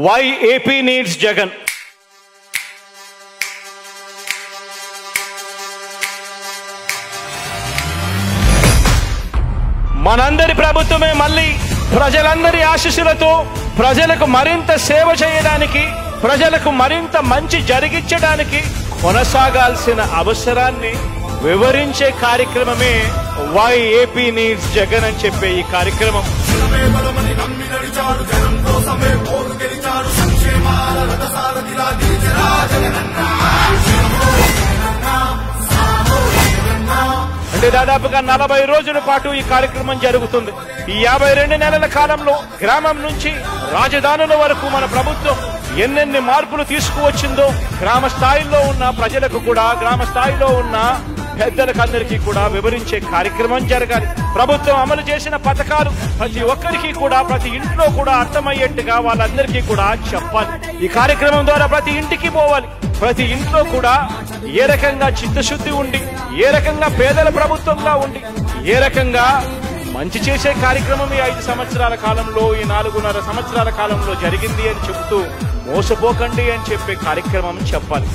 Why AP needs Jagan? మనందరి ప్రభుత్వమే మళ్ళీ ప్రజలందరి ఆశీస్సులతో ప్రజలకు మరింత సేవ చేయడానికి, ప్రజలకు మరింత మంచి జరిగించడానికి కొనసాగాల్సిన అవసరాన్ని వివరించే కార్యక్రమమే వై ఏపీ నీడ్స్ జగన్ అని చెప్పే ఈ కార్యక్రమం. అంటే దాదాపుగా 40 రోజుల పాటు ఈ కార్యక్రమం జరుగుతుంది. ఈ 52 నెలల కాలంలో గ్రామం నుంచి రాజధానుల వరకు మన ప్రభుత్వం ఎన్నెన్ని మార్పులు తీసుకువచ్చిందో గ్రామ స్థాయిలో ఉన్న ప్రజలకు కూడా, గ్రామ స్థాయిలో ఉన్న పెద్దలకందరికీ కూడా వివరించే కార్యక్రమం జరగాలి. ప్రభుత్వం అమలు చేసిన పథకాలు ప్రతి ఒక్కరికి కూడా, ప్రతి ఇంట్లో కూడా అర్థమయ్యేట్టుగా వాళ్ళందరికీ కూడా చెప్పాలి. ఈ కార్యక్రమం ద్వారా ప్రతి ఇంటికి పోవాలి. ప్రతి ఇంట్లో కూడా ఏ రకంగా చిత్తశుద్ధి ఉండి, ఏ రకంగా పేదల ప్రభుత్వంగా ఉండి, ఏ రకంగా మంచి చేసే కార్యక్రమం ఈ 5 సంవత్సరాల కాలంలో, ఈ 4.5 సంవత్సరాల కాలంలో జరిగింది అని చెబుతూ మోసపోకండి అని చెప్పే కార్యక్రమం చెప్పాలి.